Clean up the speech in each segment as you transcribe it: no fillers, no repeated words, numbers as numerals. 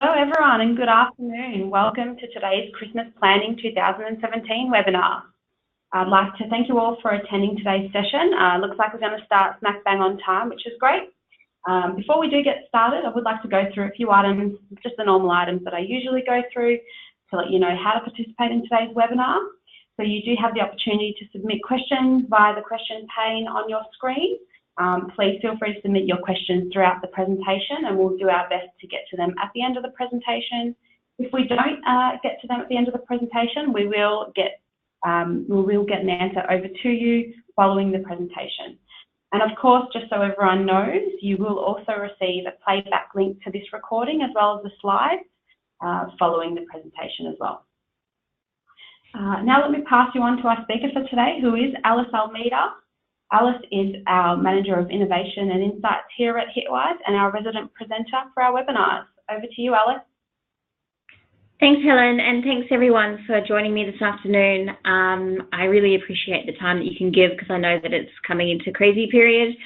Hello everyone and good afternoon. Welcome to today's Christmas Planning 2017 webinar. I'd like to thank you all for attending today's session. Looks like we're going to start smack bang on time, which is great. Before we do get started, I would like to go through a few items, just the normal items that I usually go through to let you know how to participate in today's webinar. So you do have the opportunity to submit questions via the question pane on your screen. Please feel free to submit your questions throughout the presentation and we'll do our best to get to them at the end of the presentation. If we don't get to them at the end of the presentation, we will get an answer over to you following the presentation. And of course, just so everyone knows, you will also receive a playback link to this recording as well as the slides following the presentation as well. Now let me pass you on to our speaker for today, who is Alice Almeida. Alice is our Manager of Innovation and Insights here at Hitwise and our resident presenter for our webinars. Over to you, Alice. Thanks, Helen, and thanks everyone for joining me this afternoon. I really appreciate the time that you can give because I know that it's coming into crazy period.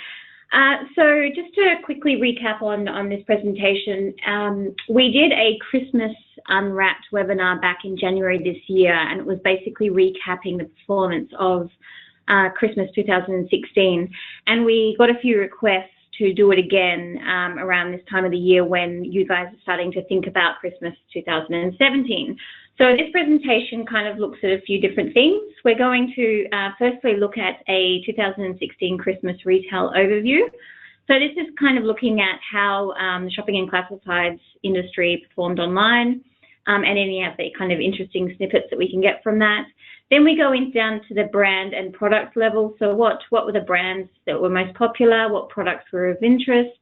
So just to quickly recap on this presentation, we did a Christmas Unwrapped webinar back in January this year, and it was basically recapping the performance of Christmas 2016, and we got a few requests to do it again around this time of the year when you guys are starting to think about Christmas 2017. So this presentation kind of looks at a few different things. We're going to firstly look at a 2016 Christmas retail overview. So this is kind of looking at how the shopping and classifieds industry performed online and any of the kind of interesting snippets that we can get from that. Then we go down to the brand and product level. So what were the brands that were most popular? What products were of interest?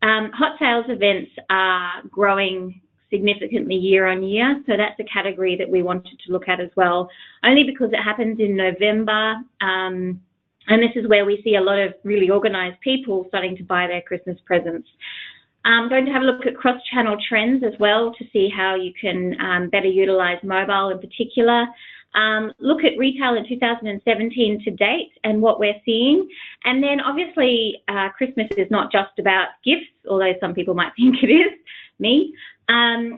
Hot sales events are growing significantly year on year. So that's a category that we wanted to look at as well, only because it happens in November. And this is where we see a lot of really organized people starting to buy their Christmas presents. I'm going to have a look at cross-channel trends as well to see how you can better utilize mobile in particular. Look at retail in 2017 to date and what we're seeing. And then obviously Christmas is not just about gifts, although some people might think it is, me.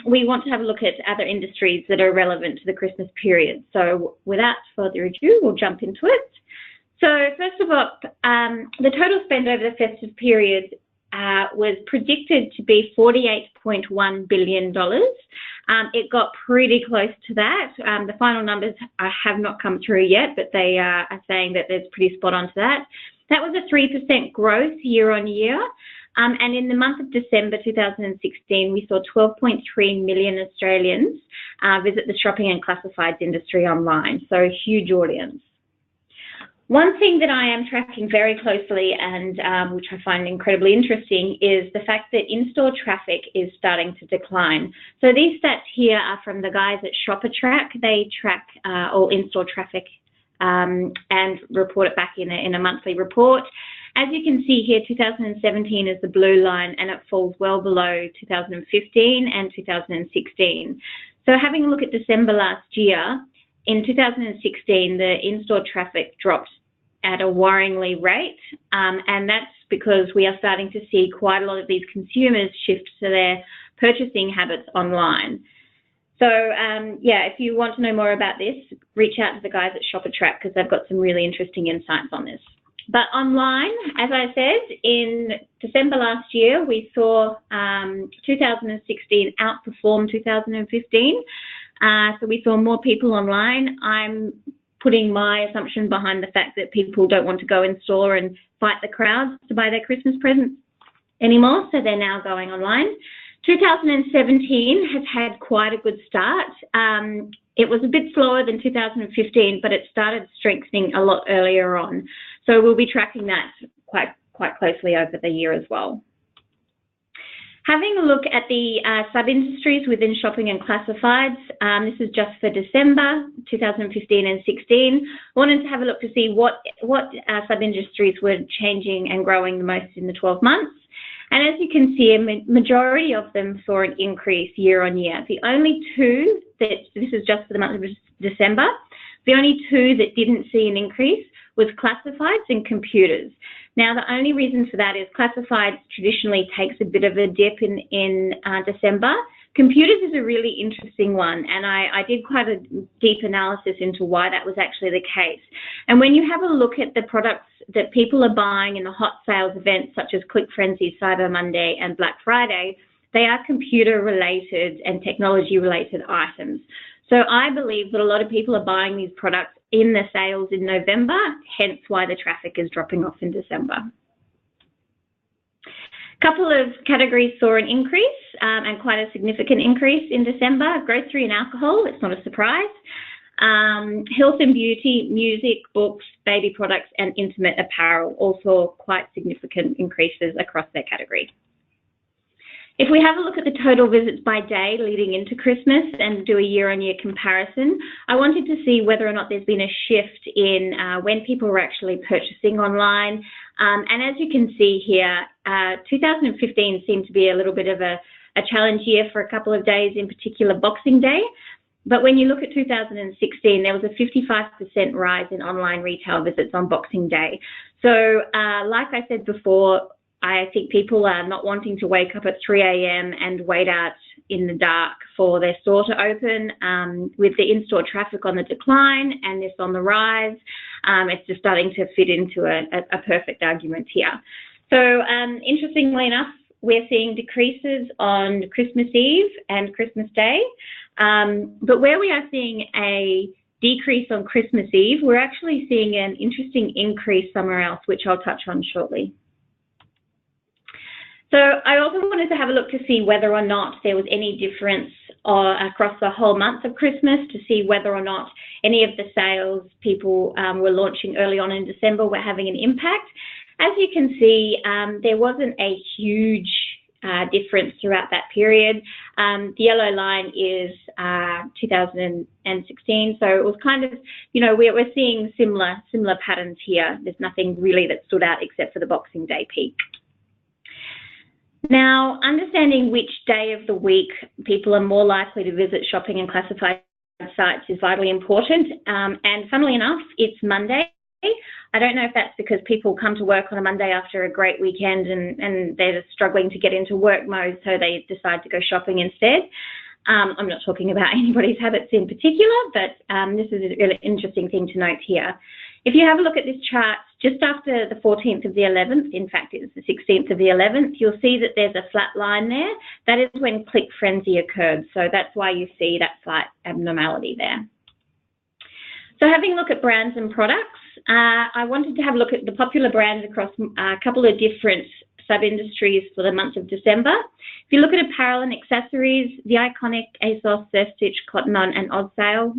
We want to have a look at other industries that are relevant to the Christmas period. So without further ado, we'll jump into it. So first of all, the total spend over the festive period was predicted to be $48.1 billion. It got pretty close to that. The final numbers have not come through yet, but they are saying that there's pretty spot on to that. That was a 3% growth year on year. And in the month of December 2016, we saw 12.3 million Australians visit the shopping and classifieds industry online. So a huge audience. One thing that I am tracking very closely and which I find incredibly interesting is the fact that in-store traffic is starting to decline. So these stats here are from the guys at ShopperTrack. They track all in-store traffic and report it back in a monthly report. As you can see here, 2017 is the blue line and it falls well below 2015 and 2016. So having a look at December last year, in 2016, the in-store traffic dropped at a worryingly rate, and that's because we are starting to see quite a lot of these consumers shift to their purchasing habits online. So, yeah, if you want to know more about this, reach out to the guys at ShopperTrack because they've got some really interesting insights on this. But online, as I said, in December last year, we saw 2016 outperform 2015. So we saw more people online. I'm putting my assumption behind the fact that people don't want to go in store and fight the crowds to buy their Christmas presents anymore, so they're now going online. 2017 has had quite a good start. It was a bit slower than 2015, but it started strengthening a lot earlier on. So we'll be tracking that quite closely over the year as well. Having a look at the sub-industries within shopping and classifieds, this is just for December 2015 and 16. I wanted to have a look to see what sub-industries were changing and growing the most in the 12 months. And as you can see, a majority of them saw an increase year on year. The only two that, this is just for the month of December, the only two that didn't see an increase was classifieds and computers. Now, the only reason for that is classifieds traditionally takes a bit of a dip in December Computers is a really interesting one, and I did quite a deep analysis into why that was actually the case. And when you have a look at the products that people are buying in the hot sales events such as Click Frenzy, Cyber Monday and Black Friday, they are computer-related and technology-related items. So I believe that a lot of people are buying these products in the sales in November, hence why the traffic is dropping off in December. A couple of categories saw an increase and quite a significant increase in December. Grocery and alcohol, it's not a surprise. Health and beauty, music, books, baby products and intimate apparel all saw quite significant increases across their category. If we have a look at the total visits by day leading into Christmas and do a year-on-year comparison, I wanted to see whether or not there's been a shift in when people were actually purchasing online. And as you can see here, 2015 seemed to be a little bit of a challenge year for a couple of days, in particular Boxing Day. But when you look at 2016, there was a 55% rise in online retail visits on Boxing Day. So like I said before, I think people are not wanting to wake up at 3 a.m. and wait out in the dark for their store to open. With the in-store traffic on the decline and this on the rise, it's just starting to fit into a perfect argument here. So interestingly enough, we're seeing decreases on Christmas Eve and Christmas Day. But where we are seeing a decrease on Christmas Eve, we're actually seeing an interesting increase somewhere else, which I'll touch on shortly. So I also wanted to have a look to see whether or not there was any difference across the whole month of Christmas, to see whether or not any of the sales people were launching early on in December were having an impact. As you can see, there wasn't a huge difference throughout that period. The yellow line is 2016, so it was kind of, you know, we're seeing similar patterns here. There's nothing really that stood out except for the Boxing Day peak. Now, understanding which day of the week people are more likely to visit shopping and classified sites is vitally important. And funnily enough, it's Monday. I don't know if that's because people come to work on a Monday after a great weekend and they're just struggling to get into work mode, so they decide to go shopping instead. I'm not talking about anybody's habits in particular, but this is a really interesting thing to note here. If you have a look at this chart, just after the 14th of the 11th, in fact, it's the 16th of the 11th, you'll see that there's a flat line there. That is when Click Frenzy occurred. So that's why you see that slight abnormality there. So having a look at brands and products, I wanted to have a look at the popular brands across a couple of different sub-industries for the month of December. If you look at apparel and accessories, the iconic ASOS, Surf Stitch, Cotton On and Odd Sale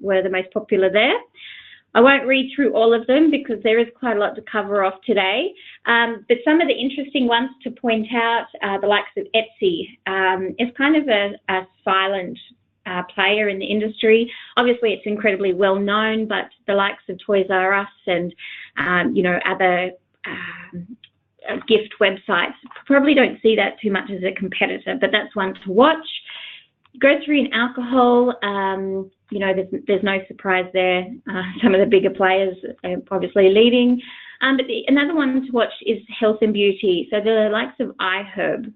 were the most popular there. I won't read through all of them because there is quite a lot to cover off today, but some of the interesting ones to point out, the likes of Etsy, is kind of a silent player in the industry. Obviously, it's incredibly well known, but the likes of Toys R Us and you know, other gift websites probably don't see that too much as a competitor, but that's one to watch. Grocery and alcohol, you know, there's no surprise there. Some of the bigger players are obviously leading. But another one to watch is health and beauty. So the likes of iHerb.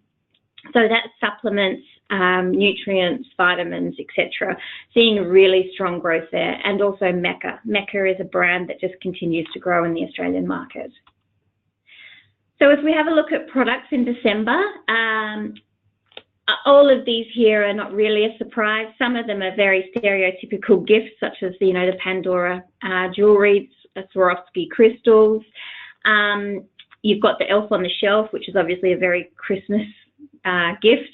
So that's supplements, nutrients, vitamins, etc. Seeing really strong growth there. And also Mecca. Mecca is a brand that just continues to grow in the Australian market. So if we have a look at products in December, all of these here are not really a surprise. Some of them are very stereotypical gifts, such as, you know, the Pandora jewelry, Swarovski crystals. You've got the elf on the shelf, which is obviously a very Christmas gift.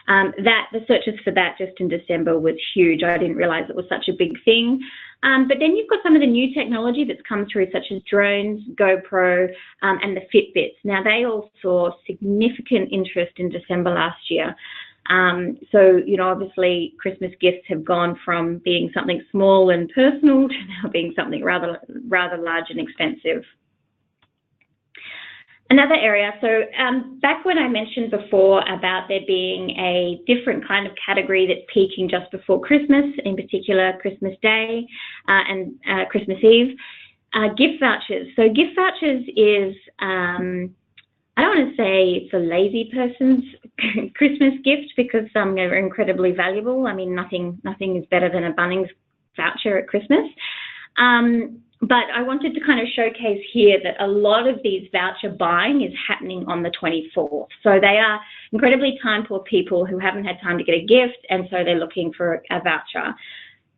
The searches for that just in December was huge. I didn't realize it was such a big thing. But then you've got some of the new technology that's come through, such as drones, GoPro, and the Fitbits. Now, they all saw significant interest in December last year. So, you know, obviously Christmas gifts have gone from being something small and personal to now being something rather large and expensive. Another area, so back when I mentioned before about there being a different kind of category that's peaking just before Christmas, in particular Christmas Day and Christmas Eve, gift vouchers. So gift vouchers is, I don't want to say it's a lazy person's Christmas gift because they're incredibly valuable. I mean, nothing is better than a Bunnings voucher at Christmas. But I wanted to kind of showcase here that a lot of these voucher buying is happening on the 24th. So they are incredibly time-poor people who haven't had time to get a gift, and so they're looking for a voucher.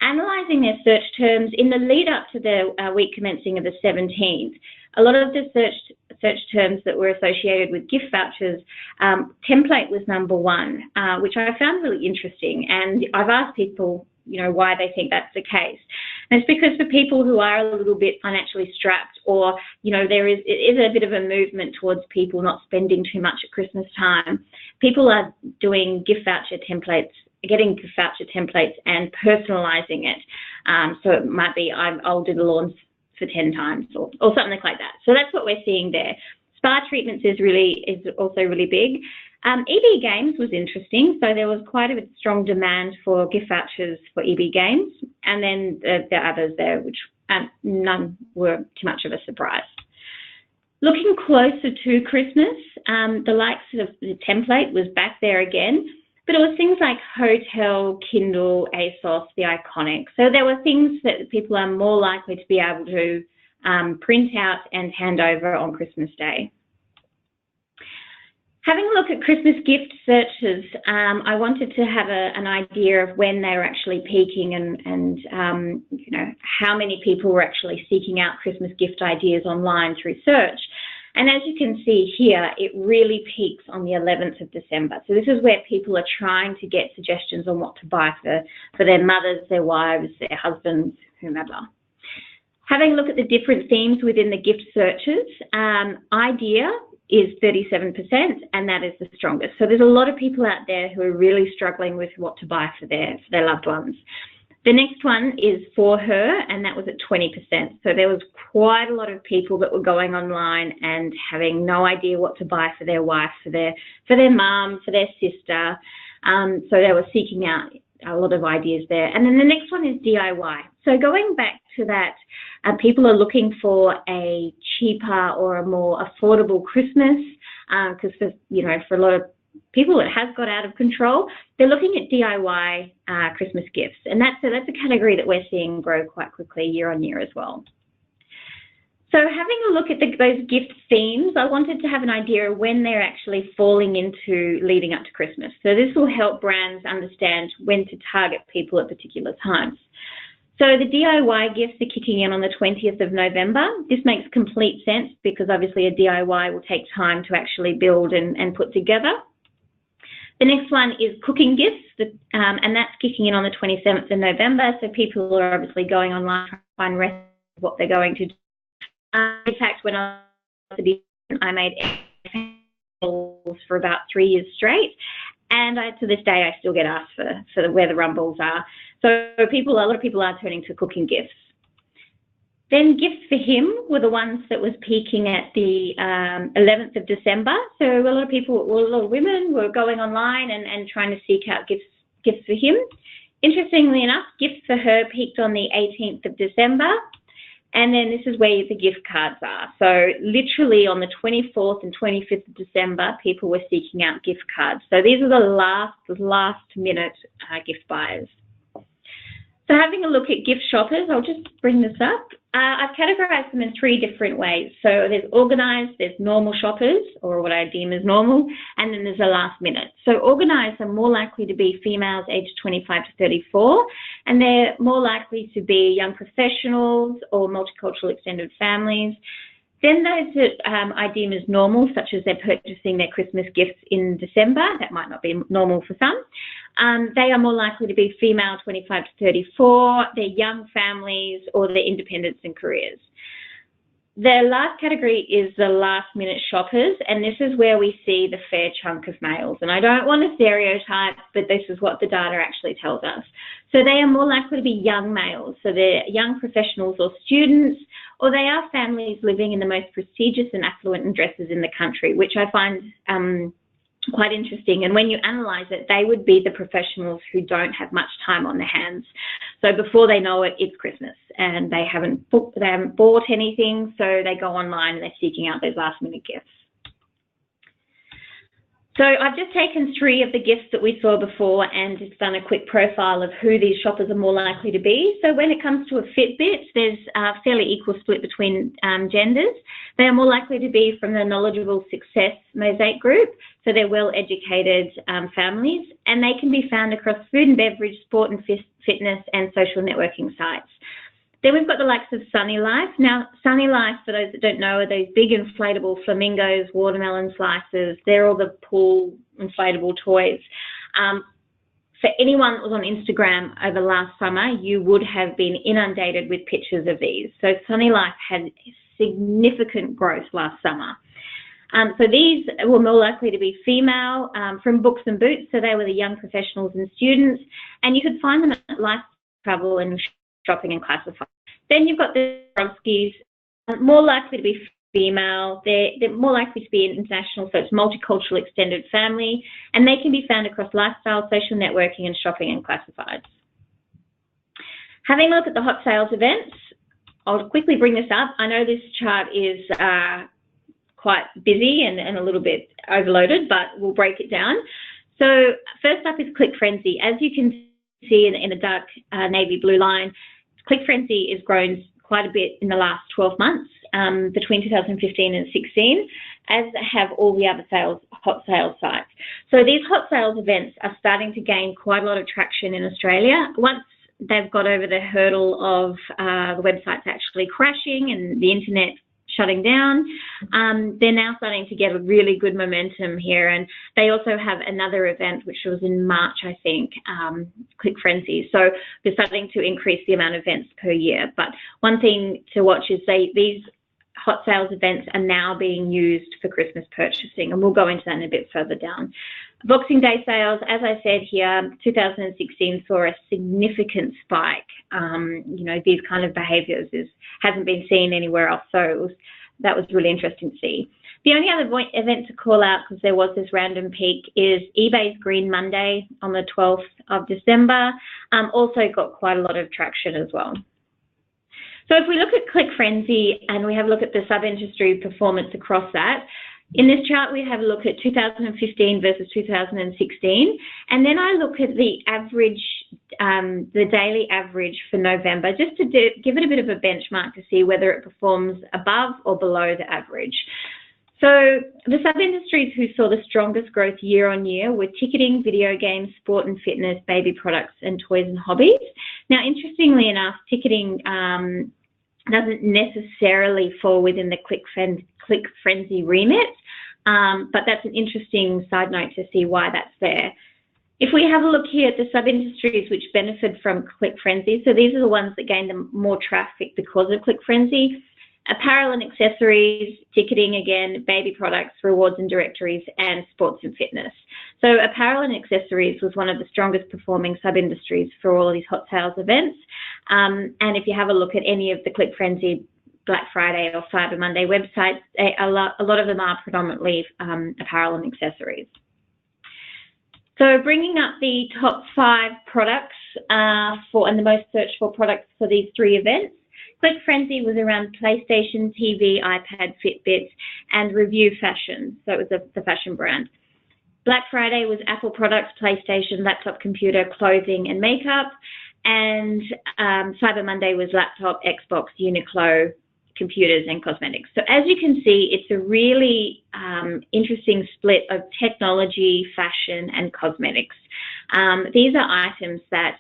Analysing their search terms in the lead up to the week commencing of the 17th, a lot of the search terms that were associated with gift vouchers, template was number one, which I found really interesting. And I've asked people, why they think that's the case. And it's because for people who are a little bit financially strapped, or, it is a bit of a movement towards people not spending too much at Christmas time, people are doing gift voucher templates, getting gift voucher templates and personalising it. So it might be, I'll do the lawns for 10 times or something like that. So that's what we're seeing there. Spa treatments is also really big. EB Games was interesting. So there was quite a strong demand for gift vouchers for EB Games. And then the others there, which none were too much of a surprise. Looking closer to Christmas, the likes of the template was back there again. But it was things like Hotel, Kindle, ASOS, The Iconic. So there were things that people are more likely to be able to print out and hand over on Christmas Day. Having a look at Christmas gift searches, I wanted to have an idea of when they were actually peaking and how many people were actually seeking out Christmas gift ideas online through search. And as you can see here, it really peaks on the 11th of December. So this is where people are trying to get suggestions on what to buy for their mothers, their wives, their husbands, whomever. Having a look at the different themes within the gift searches, idea is 37%, and that is the strongest. So there's a lot of people out there who are really struggling with what to buy for their loved ones. The next one is for her, and that was at 20%. So there was quite a lot of people that were going online and having no idea what to buy for their wife, for their mum, for their sister. So they were seeking out a lot of ideas there. And then the next one is DIY. So going back to that, people are looking for a cheaper or a more affordable Christmas because for a lot of people it has got out of control. They're looking at DIY Christmas gifts, and that's a category that we're seeing grow quite quickly year on year as well. So having a look at those gift themes, I wanted to have an idea of when they're actually falling into leading up to Christmas. So this will help brands understand when to target people at particular times. So the DIY gifts are kicking in on the 20th of November. This makes complete sense because obviously a DIY will take time to actually build and put together. The next one is cooking gifts, and that's kicking in on the 27th of November. So people are obviously going online to find recipes of what they're going to do. In fact, when I made eggs for about 3 years straight, and to this day I still get asked for where the rumbles are. So a lot of people are turning to cooking gifts. Then gifts for him were the ones that was peaking at the 11th of December. So a lot of women were going online and trying to seek out gifts for him. Interestingly enough, gifts for her peaked on the 18th of December. And then this is where the gift cards are. So literally on the 24th and 25th of December, people were seeking out gift cards. So these are the last minute gift buyers. So having a look at gift shoppers, I'll just bring this up. I've categorized them in 3 different ways. So there's organized, there's normal shoppers, or what I deem as normal, and then there's a last minute. So organized are more likely to be females aged 25 to 34, and they're more likely to be young professionals or multicultural extended families. Then those that I deem as normal, such as they're purchasing their Christmas gifts in December, that might not be normal for some. They are more likely to be female 25 to 34, they're young families, or they're independents and careers. The last category is the last minute shoppers, and this is where we see the fair chunk of males. And I don't want to stereotype, but this is what the data actually tells us. So they are more likely to be young males. So they're young professionals or students, or they are families living in the most prestigious and affluent addresses in the country, which I find quite interesting. And when you analyse it, they would be the professionals who don't have much time on their hands. So before they know it, it's Christmas and they haven't bought anything, so they go online and they're seeking out those last minute gifts. So I've just taken 3 of the gifts that we saw before and just done a quick profile of who these shoppers are more likely to be. So when it comes to a Fitbit, there's a fairly equal split between genders. They are more likely to be from the knowledgeable success mosaic group, so they're well-educated families, and they can be found across food and beverage, sport and fitness, and social networking sites. Then we've got the likes of Sunny Life. Now, Sunny Life, for those that don't know, are those big inflatable flamingos, watermelon slices. They're all the pool inflatable toys. For anyone that was on Instagram over last summer, you would have been inundated with pictures of these. So Sunny Life had significant growth last summer. So these were more likely to be female from Books and Boots, so they were the young professionals and students, and you could find them at Life Travel and Shopping and Classified. Then you've got the Bronskis, more likely to be female. They're more likely to be international, so it's multicultural extended family, and they can be found across lifestyle, social networking, and shopping and classifieds. Having a look at the hot sales events, I'll quickly bring this up. I know this chart is quite busy and a little bit overloaded, but we'll break it down. So first up is Click Frenzy. As you can see in a dark navy blue line, Click Frenzy has grown quite a bit in the last 12 months, between 2015 and 16, as have all the other hot sales sites. So these hot sales events are starting to gain quite a lot of traction in Australia. Once they've got over the hurdle of the websites actually crashing and the internet shutting down, they're now starting to get a really good momentum here. And they also have another event, which was in March, I think, Click Frenzy. So they're starting to increase the amount of events per year. But one thing to watch is these hot sales events are now being used for Christmas purchasing, and we'll go into that in a bit further down. Boxing Day sales, as I said here, 2016 saw a significant spike. You know, these kind of behaviours hasn't been seen anywhere else, so that was really interesting to see. The only other event to call out, because there was this random peak, is eBay's Green Monday on the 12th of December. Also got quite a lot of traction as well. So if we look at Click Frenzy and we have a look at the sub-industry performance across that, in this chart, we have a look at 2015 versus 2016, and then I look at the average, the daily average for November, just to give it a bit of a benchmark to see whether it performs above or below the average. So the sub-industries who saw the strongest growth year on year were ticketing, video games, sport and fitness, baby products, and toys and hobbies. Now, interestingly enough, ticketing doesn't necessarily fall within the Click Frenzy remit, but that's an interesting side note to see why that's there. If we have a look here at the sub-industries which benefit from Click Frenzy, so these are the ones that gain the more traffic because of Click Frenzy: apparel and accessories, ticketing again, baby products, rewards and directories, and sports and fitness. So apparel and accessories was one of the strongest performing sub-industries for all of these hot sales events. And if you have a look at any of the Click Frenzy Black Friday or Cyber Monday websites, a lot of them are predominantly apparel and accessories. So bringing up the top 5 products and the most searched for products for these 3 events, Click Frenzy was around PlayStation, TV, iPad, Fitbits, and Review Fashion. So it was the fashion brand. Black Friday was Apple products, PlayStation, laptop, computer, clothing, and makeup. And Cyber Monday was laptop, Xbox, Uniqlo, computers, and cosmetics. So as you can see, it's a really interesting split of technology, fashion, and cosmetics. These are items that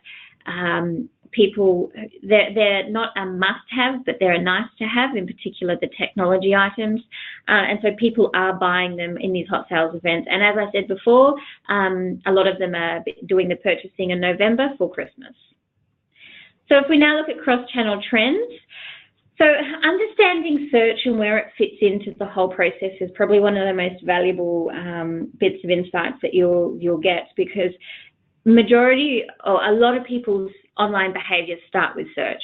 they're not a must-have, but they're a nice-to-have, in particular the technology items. And so people are buying them in these hot sales events. And as I said before, a lot of them are doing the purchasing in November for Christmas. So if we now look at cross-channel trends, so understanding search and where it fits into the whole process is probably one of the most valuable bits of insights that you'll get, because majority or a lot of people's online behaviours start with search.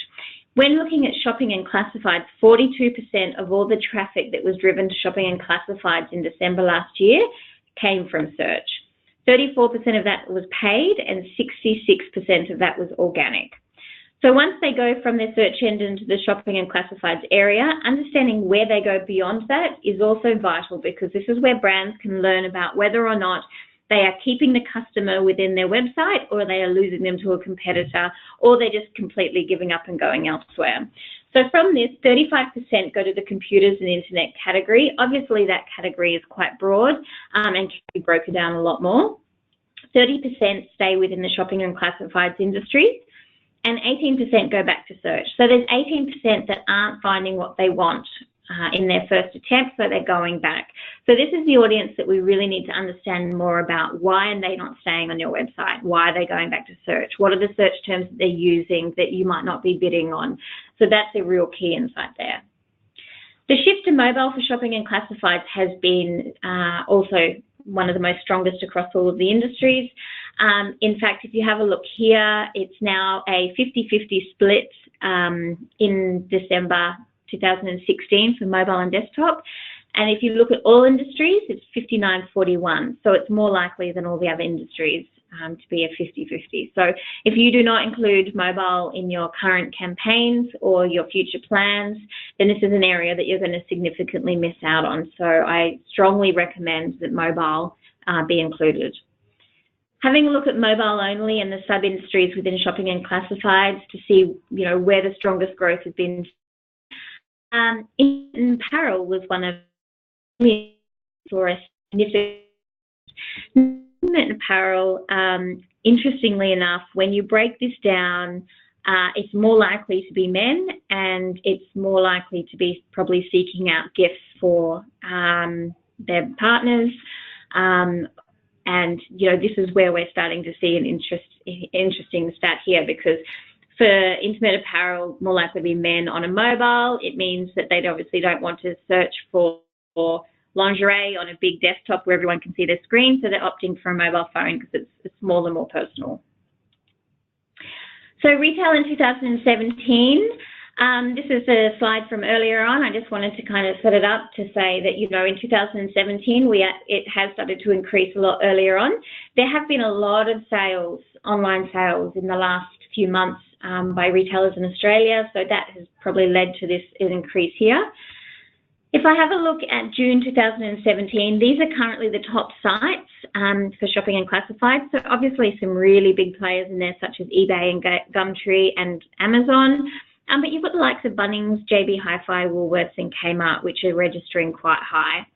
When looking at shopping and classifieds, 42% of all the traffic that was driven to shopping and classifieds in December last year came from search. 34% of that was paid and 66% of that was organic. So once they go from their search engine to the shopping and classifieds area, understanding where they go beyond that is also vital, because this is where brands can learn about whether or not they are keeping the customer within their website, or they are losing them to a competitor, or they're just completely giving up and going elsewhere. So from this, 35% go to the computers and internet category. Obviously, that category is quite broad and can be broken down a lot more. 30% stay within the shopping and classifieds industry, and 18% go back to search. So there's 18% that aren't finding what they want in their first attempt, so they're going back. So this is the audience that we really need to understand more about. Why are they not staying on your website? Why are they going back to search? What are the search terms that they're using that you might not be bidding on? So that's a real key insight there. The shift to mobile for shopping and classifieds has been also one of the most strongest across all of the industries. In fact, if you have a look here, it's now a 50-50 split in December 2016 for mobile and desktop. And if you look at all industries, it's 59-41. So it's more likely than all the other industries to be a 50-50. So if you do not include mobile in your current campaigns or your future plans, then this is an area that you're going to significantly miss out on. So I strongly recommend that mobile be included. Having a look at mobile only and the sub-industries within shopping and classifieds to see, where the strongest growth has been. In apparel was one of for a significant apparel. Interestingly enough, when you break this down, it's more likely to be men, and it's more likely to be probably seeking out gifts for their partners. And this is where we're starting to see an interesting stat here, because for intimate apparel, more likely to be men on a mobile. It means that they obviously don't want to search for lingerie on a big desktop where everyone can see their screen, so they're opting for a mobile phone because it's smaller, more personal. So retail in 2017, this is a slide from earlier on. I just wanted to kind of set it up to say that, in 2017, it has started to increase a lot earlier on. There have been a lot of sales, online sales, in the last few months by retailers in Australia, so that has probably led to this increase here. If I have a look at June 2017, these are currently the top sites for shopping and classifieds. So obviously some really big players in there, such as eBay and Gumtree and Amazon. But you've got the likes of Bunnings, JB Hi-Fi, Woolworths and Kmart, which are registering quite high.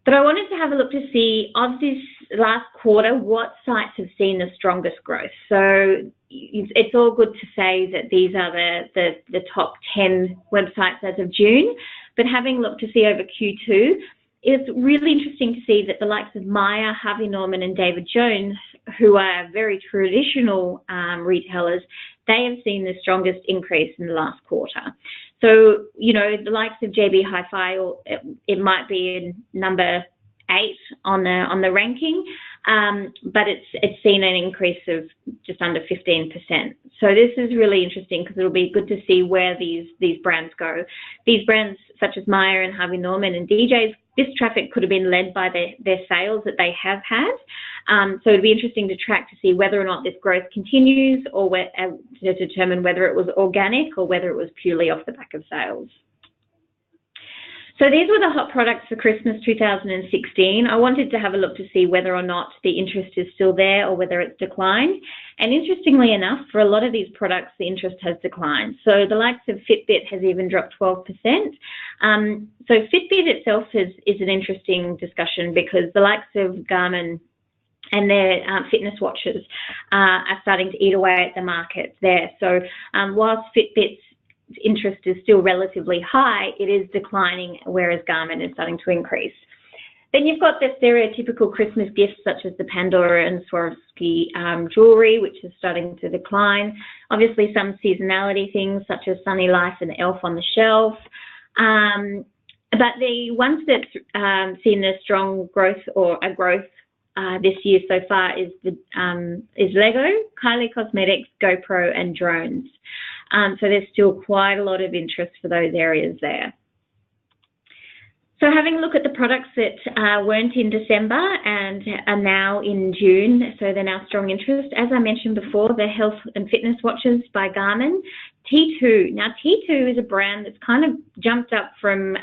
But I wanted to have a look to see, of this last quarter, what sites have seen the strongest growth. So it's all good to say that these are the top 10 websites as of June, but having looked to see over Q2, it's really interesting to see that the likes of Myer, Harvey Norman and David Jones, who are very traditional retailers, they have seen the strongest increase in the last quarter. So, the likes of JB Hi-Fi, it might be in number 8 on the ranking, but it's seen an increase of just under 15%. So this is really interesting because it'll be good to see where these brands go. These brands such as Myer and Harvey Norman and DJs, this traffic could have been led by their sales that they have had. So it'd be interesting to track to see whether or not this growth continues, or to determine whether it was organic or whether it was purely off the back of sales. So these were the hot products for Christmas 2016. I wanted to have a look to see whether or not the interest is still there or whether it's declined. And interestingly enough, for a lot of these products, the interest has declined. So the likes of Fitbit has even dropped 12%. So Fitbit itself is an interesting discussion, because the likes of Garmin and their fitness watches are starting to eat away at the market there. So whilst Fitbit's interest is still relatively high, it is declining, whereas Garmin is starting to increase. Then you've got the stereotypical Christmas gifts such as the Pandora and Swarovski jewellery, which is starting to decline. Obviously some seasonality things such as Sunny Life and Elf on the Shelf. But the ones that seen a strong growth or a growth this year so far is Lego, Kylie Cosmetics, GoPro and drones. So there's still quite a lot of interest for those areas there. So having a look at the products that weren't in December and are now in June, so they're now strong interest. As I mentioned before, the health and fitness watches by Garmin. T2. Now, T2 is a brand that's kind of jumped up from,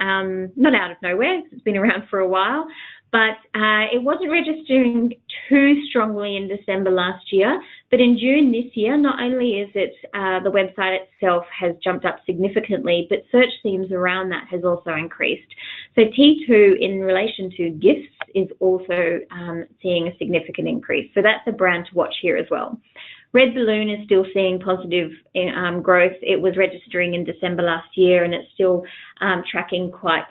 not out of nowhere, it's been around for a while, but it wasn't registering too strongly in December last year. But in June this year, not only is it the website itself has jumped up significantly, but search themes around that has also increased. So T2 in relation to gifts is also seeing a significant increase. So that's a brand to watch here as well. Red Balloon is still seeing positive growth. It was registering in December last year, and it's still tracking quite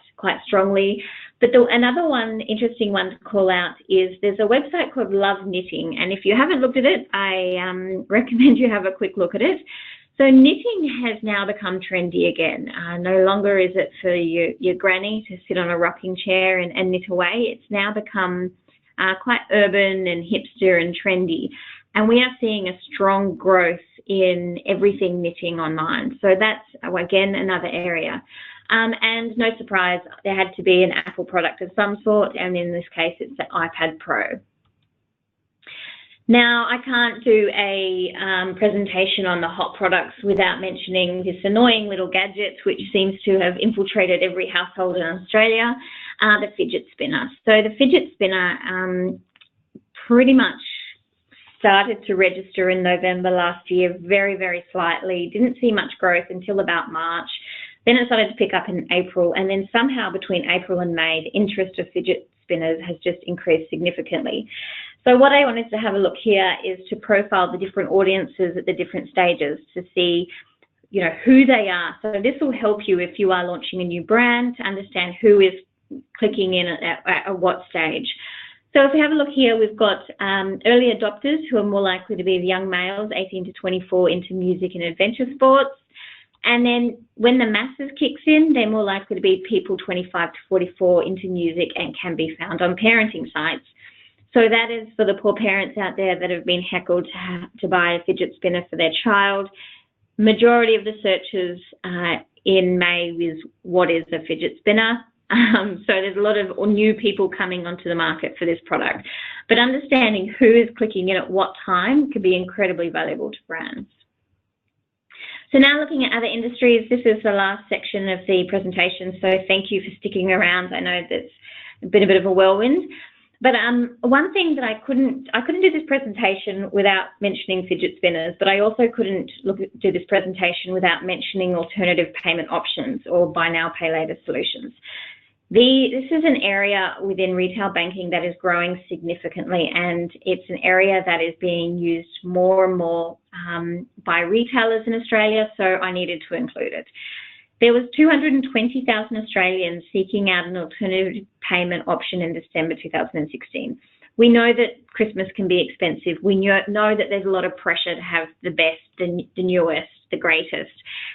strongly. But another one, interesting one to call out is there's a website called Love Knitting, and if you haven't looked at it, I recommend you have a quick look at it. So knitting has now become trendy again. No longer is it for your granny to sit on a rocking chair and knit away. It's now become quite urban and hipster and trendy. And we are seeing a strong growth in everything knitting online. So that's, again, another area. And no surprise, there had to be an Apple product of some sort, and in this case, it's the iPad Pro. Now, I can't do a presentation on the hot products without mentioning this annoying little gadget, which seems to have infiltrated every household in Australia, the fidget spinner. So the fidget spinner pretty much started to register in November last year, very, very slightly, didn't see much growth until about March. Then it started to pick up in April, and then somehow between April and May, the interest of fidget spinners has just increased significantly. So what I wanted to have a look here is to profile the different audiences at the different stages to see, you know, who they are. So this will help you if you are launching a new brand to understand who is clicking in at what stage. So if we have a look here, we've got early adopters who are more likely to be the young males, 18 to 24, into music and adventure sports. And then when the masses kicks in, they're more likely to be people 25 to 44 into music and can be found on parenting sites. So that is for the poor parents out there that have been heckled to buy a fidget spinner for their child. Majority of the searches in May is what is a fidget spinner. So there's a lot of new people coming onto the market for this product. But understanding who is clicking in at what time could be incredibly valuable to brands. So now looking at other industries, this is the last section of the presentation, so thank you for sticking around. I know that's been a bit of a whirlwind. But one thing that I couldn't do this presentation without mentioning fidget spinners, but I also couldn't do this presentation without mentioning alternative payment options or buy now, pay later solutions. This is an area within retail banking that is growing significantly, and it's an area that is being used more and more by retailers in Australia, so I needed to include it. There was 220,000 Australians seeking out an alternative payment option in December 2016. We know that Christmas can be expensive. We know that there's a lot of pressure to have the best, the newest, the greatest.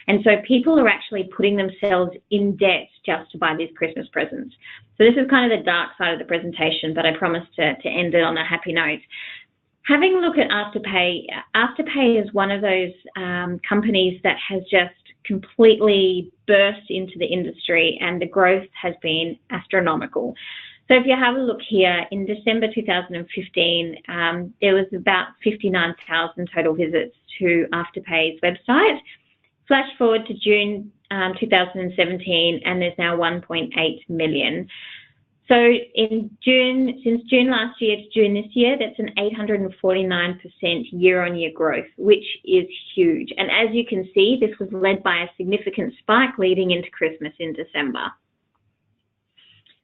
And so people are actually putting themselves in debt just to buy these Christmas presents. So this is kind of the dark side of the presentation, but I promised to end it on a happy note. Having a look at Afterpay, Afterpay is one of those companies that has just completely burst into the industry, and the growth has been astronomical. So if you have a look here, in December 2015, there was about 59,000 total visits to Afterpay's website. Flash forward to June 2017, and there's now 1.8 million. So since June last year to June this year, that's an 849% year-on-year growth, which is huge. And as you can see, this was led by a significant spike leading into Christmas in December.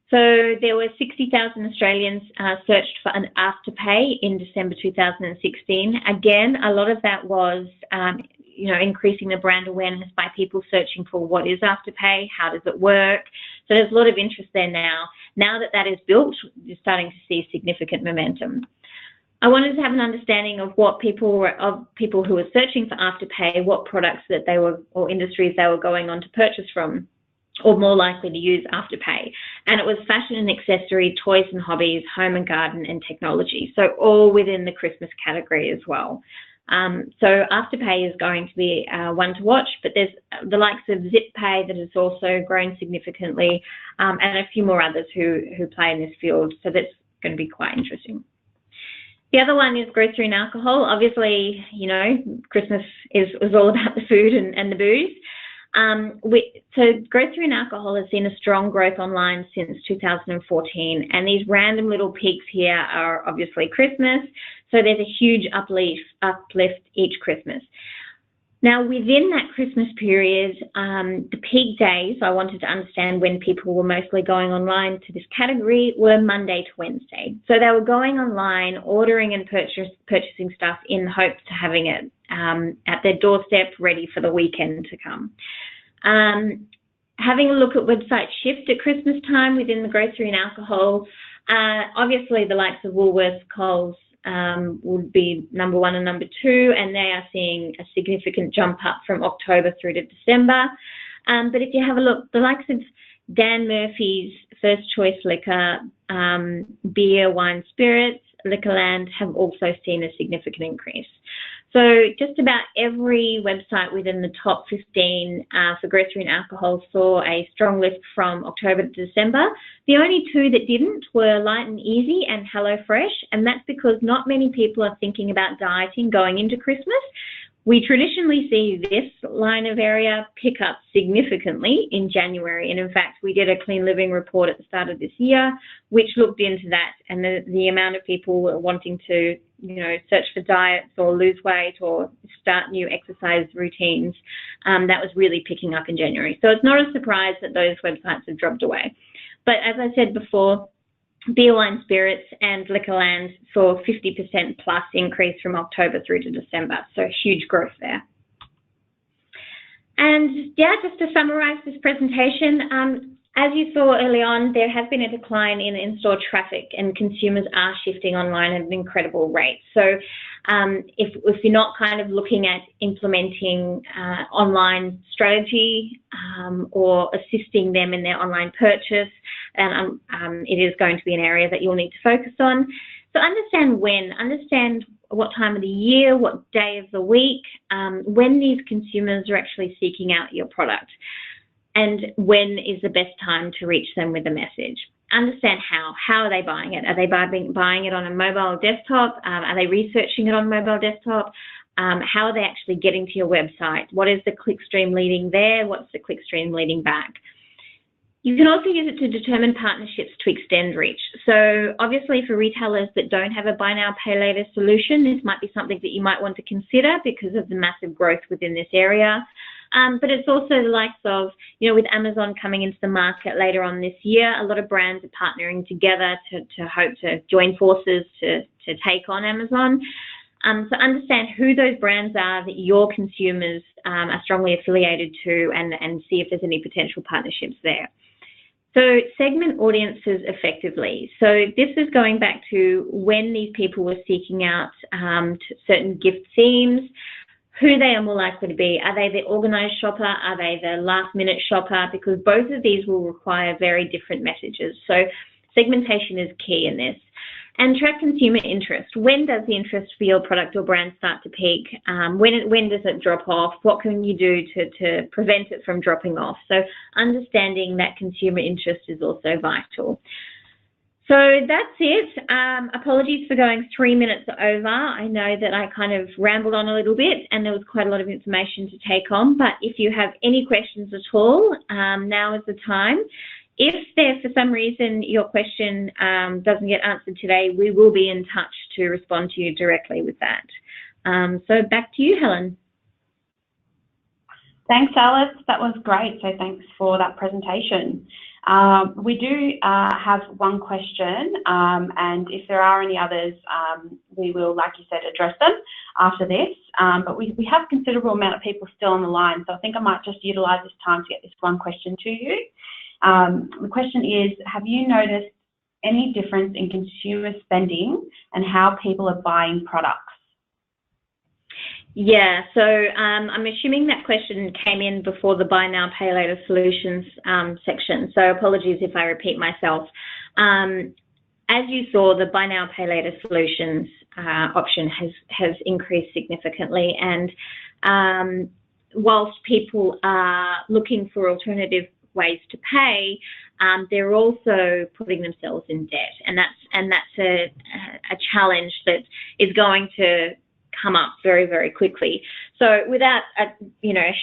So there were 60,000 Australians searched for an Afterpay in December 2016. Again, a lot of that was increasing the brand awareness by people searching for what is Afterpay, how does it work. So there's a lot of interest there now. Now that that is built, you're starting to see significant momentum. I wanted to have an understanding of what people who were searching for Afterpay, what products that they were or industries they were going on to purchase from, or more likely to use Afterpay. And it was fashion and accessory, toys and hobbies, home and garden, and technology. So all within the Christmas category as well. So Afterpay is going to be one to watch, but there's the likes of ZipPay that has also grown significantly, and a few more others who play in this field. So that's going to be quite interesting. The other one is grocery and alcohol. Obviously, you know, Christmas is all about the food and the booze. So grocery and alcohol has seen a strong growth online since 2014, and these random little peaks here are obviously Christmas. So there's a huge uplift each Christmas. Now, within that Christmas period, the peak days, I wanted to understand when people were mostly going online to this category, were Monday to Wednesday. So they were going online, ordering and purchasing stuff in hopes to having it at their doorstep, ready for the weekend to come. Having a look at website shift at Christmas time within the grocery and alcohol, obviously the likes of Woolworths, Coles, would be number 1 and number 2, and they are seeing a significant jump up from October through to December. But if you have a look, the likes of Dan Murphy's, First Choice Liquor, beer, wine, spirits, Liquorland have also seen a significant increase. So just about every website within the top 15 for grocery and alcohol saw a strong lift from October to December. The only 2 that didn't were Light and Easy and HelloFresh, and that's because not many people are thinking about dieting going into Christmas. We traditionally see this line of area pick up significantly in January, and in fact we did a Clean Living report at the start of this year which looked into that, and the amount of people were wanting to, you know, search for diets or lose weight or start new exercise routines. That was really picking up in January. So it's not a surprise that those websites have dropped away. But as I said before, beer, wine, spirits and Liquorland saw 50% plus increase from October through to December. So huge growth there. And yeah, just to summarize this presentation, as you saw early on, there has been a decline in in-store traffic and consumers are shifting online at an incredible rate. So if you're not kind of looking at implementing online strategy or assisting them in their online purchase, then it is going to be an area that you'll need to focus on. So understand what time of the year, what day of the week, when these consumers are actually seeking out your product, and when is the best time to reach them with a message. Understand how are they buying it? Are they buying it on a mobile desktop? Are they researching it on mobile desktop? How are they actually getting to your website? What is the clickstream leading there? What's the clickstream leading back? You can also use it to determine partnerships to extend reach. So obviously for retailers that don't have a buy now, pay later solution, this might be something that you might want to consider because of the massive growth within this area. But it's also the likes of, you know, with Amazon coming into the market later on this year, a lot of brands are partnering together to hope to join forces to take on Amazon. So understand who those brands are that your consumers are strongly affiliated to and see if there's any potential partnerships there. So segment audiences effectively. So this is going back to when these people were seeking out certain gift themes, who they are more likely to be. Are they the organised shopper? Are they the last-minute shopper? Because both of these will require very different messages. So segmentation is key in this. And track consumer interest. When does the interest for your product or brand start to peak? When does it drop off? What can you do to prevent it from dropping off? So understanding that consumer interest is also vital. So that's it. Apologies for going 3 minutes over. I know that I kind of rambled on a little bit and there was quite a lot of information to take on, but if you have any questions at all, now is the time. If there, for some reason, your question doesn't get answered today, we will be in touch to respond to you directly with that. So back to you, Helen. Thanks, Alice. That was great. So thanks for that presentation. We do have one question, and if there are any others, we will, like you said, address them after this. But we have a considerable amount of people still on the line, so I think I might just utilise this time to get this one question to you. The question is, have you noticed any difference in consumer spending and how people are buying products? Yeah, so I'm assuming that question came in before the Buy Now, Pay Later Solutions section, so apologies if I repeat myself. As you saw, the Buy Now, Pay Later Solutions option has increased significantly. And whilst people are looking for alternative ways to pay, they're also putting themselves in debt, and that's a challenge that is going to come up very, very quickly. So without a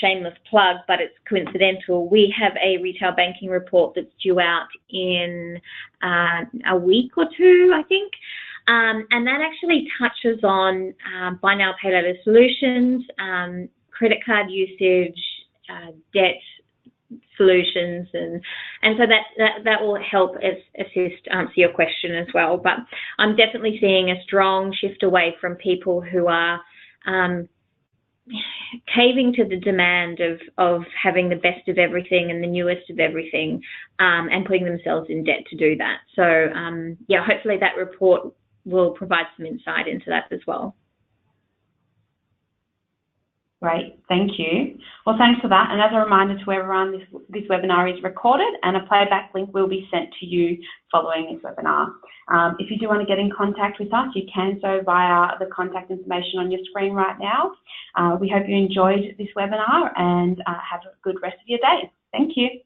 shameless plug, but it's coincidental, we have a retail banking report that's due out in a week or two, I think, and that actually touches on buy now, pay later solutions, credit card usage, debt solutions, and so that will help assist answer your question as well. But I'm definitely seeing a strong shift away from people who are caving to the demand of having the best of everything and the newest of everything, and putting themselves in debt to do that. So yeah, hopefully that report will provide some insight into that as well. Great, thank you. Well, thanks for that. And as a reminder to everyone, this webinar is recorded and a playback link will be sent to you following this webinar. If you do want to get in contact with us, you can so via the contact information on your screen right now. We hope you enjoyed this webinar and have a good rest of your day. Thank you.